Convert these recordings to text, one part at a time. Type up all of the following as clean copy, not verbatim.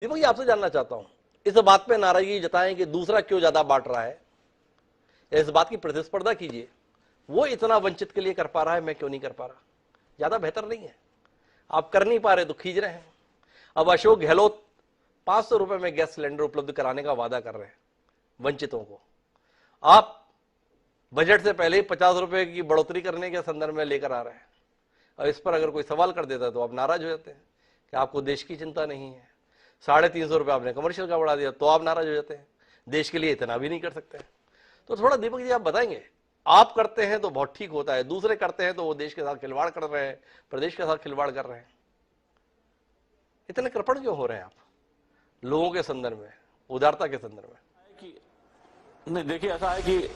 दीपक जी, आपसे जानना चाहता हूं, इस बात पे नाराजगी जताएं कि दूसरा क्यों ज्यादा बांट रहा है, इस बात की प्रतिस्पर्धा कीजिए। वो इतना वंचित के लिए कर पा रहा है, मैं क्यों नहीं कर पा रहा? ज्यादा बेहतर नहीं है? आप कर नहीं पा रहे तो खींच रहे हैं। अब अशोक गहलोत 500 रुपए में गैस सिलेंडर उपलब्ध कराने का वादा कर रहे हैं वंचितों को। आप बजट से पहले ही 50 रुपए की बढ़ोतरी करने के संदर्भ में लेकर आ रहे हैं, और इस पर अगर कोई सवाल कर देता है तो आप नाराज हो जाते हैं कि आपको देश की चिंता नहीं है। 350 रुपए आपने कमर्शियल का बढ़ा दिया तो आप नाराज हो जाते हैं, देश के लिए इतना भी नहीं कर सकते। तो थोड़ा दीपक जी आप बताएंगे, आप करते हैं तो बहुत ठीक होता है, दूसरे करते हैं तो वो देश के साथ खिलवाड़ कर रहे हैं, प्रदेश के साथ खिलवाड़ कर रहे हैं। इतने कृपण क्यों हो रहे हैं आप लोगों के संदर्भ में, उदारता के संदर्भ में? नहीं, देखिए ऐसा है कि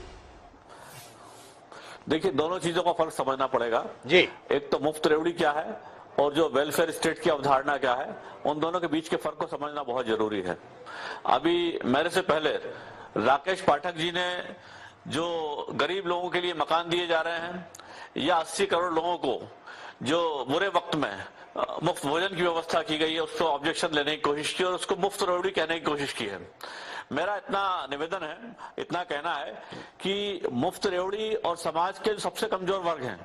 दोनों चीजों का फर्क समझना पड़ेगा जी। एक तो मुफ्त रेवड़ी क्या है और जो वेलफेयर स्टेट की अवधारणा क्या है, उन दोनों के बीच के फर्क को समझना बहुत जरूरी है। अभी मेरे से पहले राकेश पाठक जी ने जो गरीब लोगों के लिए मकान दिए जा रहे हैं, या 80 करोड़ लोगों को जो बुरे वक्त में मुफ्त भोजन की व्यवस्था की गई है, उसको ऑब्जेक्शन लेने की कोशिश की और उसको मुफ्त रेवड़ी कहने की कोशिश की है। मेरा इतना निवेदन है, इतना कहना है कि मुफ्त रेवड़ी और समाज के सबसे कमजोर वर्ग हैं,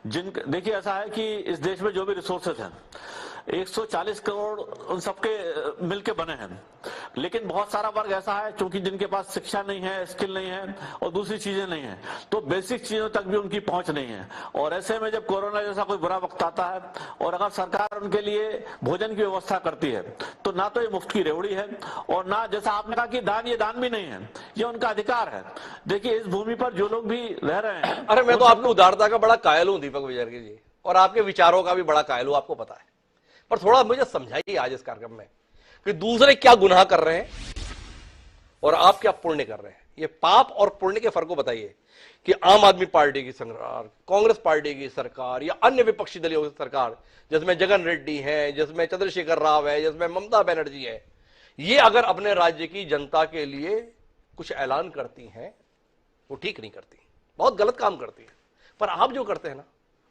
देखिए ऐसा है कि इस देश में जो भी रिसोर्सेज हैं 140 करोड़ उन सबके मिलके बने हैं, लेकिन बहुत सारा वर्ग ऐसा है क्योंकि जिनके पास शिक्षा नहीं है, स्किल नहीं है और दूसरी चीजें नहीं है, तो बेसिक चीजों तक भी उनकी पहुंच नहीं है। और ऐसे में जब कोरोना जैसा कोई बुरा वक्त आता है और अगर सरकार उनके लिए भोजन की व्यवस्था करती है, तो ना तो ये मुफ्त की रेवड़ी है और ना, जैसा आपने कहा कि दान, ये दान भी नहीं है, ये उनका अधिकार है। देखिए इस भूमि पर जो लोग भी रह रहे हैं, अरे मैं तो आपकी उदारता का बड़ा कायल हूं दीपक विजयवर्गीय जी, और आपके विचारों का भी बड़ा कायल हूं, आपको पता है। पर थोड़ा मुझे समझाइए आज इस कार्यक्रम में कि दूसरे क्या गुनाह कर रहे हैं और आप क्या पुण्य कर रहे हैं। ये पाप और पुण्य के फर्क को बताइए कि आम आदमी पार्टी की सरकार, कांग्रेस पार्टी की सरकार या अन्य विपक्षी दलों की सरकार, जिसमें जगन रेड्डी है, जिसमें चंद्रशेखर राव है, जिसमें ममता बनर्जी है, ये अगर अपने राज्य की जनता के लिए कुछ ऐलान करती हैं, वो ठीक नहीं करती, बहुत गलत काम करती है। पर आप जो करते हैं ना,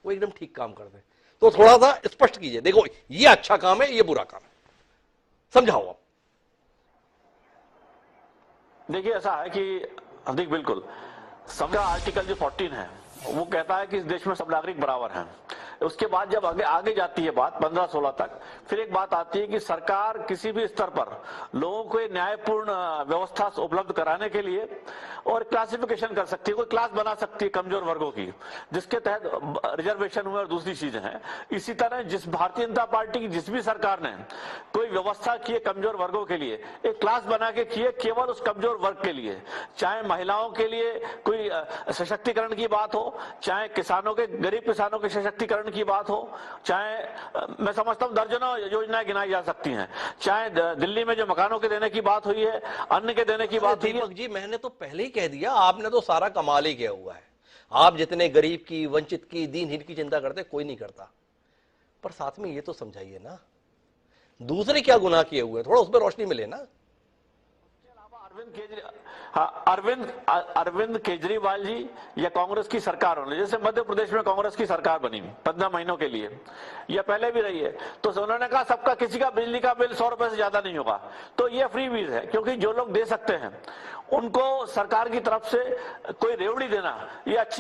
वो एकदम ठीक काम करते हैं। तो थोड़ा सा स्पष्ट कीजिए, देखो ये अच्छा काम है, ये बुरा काम है, समझाओ आप। देखिए ऐसा है कि अधिक बिल्कुल सबका आर्टिकल जो 14 है वो कहता है कि इस देश में सब नागरिक बराबर हैं। उसके बाद जब आगे आगे जाती है बात 15-16 तक, फिर एक बात आती है कि सरकार किसी भी स्तर पर लोगों को न्यायपूर्ण व्यवस्था उपलब्ध कराने के लिए और क्लासिफिकेशन कर सकती है, कोई क्लास बना सकती है कमजोर वर्गों की, जिसके तहत रिजर्वेशन हुए और दूसरी चीजें हैं। इसी तरह जिस भारतीय जनता पार्टी की जिस भी सरकार ने कोई व्यवस्था की है कमजोर वर्गों के लिए, एक क्लास बना के की है केवल उस कमजोर वर्ग के लिए, चाहे महिलाओं के लिए कोई सशक्तिकरण की बात हो, चाहे किसानों के, गरीब किसानों के सशक्तिकरण की बात हो, चाहे मैं समझता हूं दर्जनों योजनाएं गिनाई जा सकती हैं, चाहे दिल्ली में जो मकानों के देने की बात हुई है, अन्न के देने की बात हुई है। दीपक जी मैंने तो पहले ही कह दिया, आपने तो सारा कमाल ही किया हुआ है। आप जितने गरीब की, वंचित की, दीनहीन की चिंता करते कोई नहीं करता। पर साथ में ये तो समझाइए ना, दूसरे क्या गुनाह किए हुए, थोड़ा उस पर रोशनी मिले ना। अरविंद केजरीवाल जी या कांग्रेस की सरकार होने, जैसे मध्य प्रदेश में कांग्रेस की सरकार बनी 15 महीनों के लिए, या पहले भी रही है, तो उन्होंने कहा सबका, किसी का बिजली का बिल 100 रुपए से ज्यादा नहीं होगा। तो ये फ्री बीज है, क्योंकि जो लोग दे सकते हैं उनको सरकार की तरफ से कोई रेवड़ी देना ये अच्छी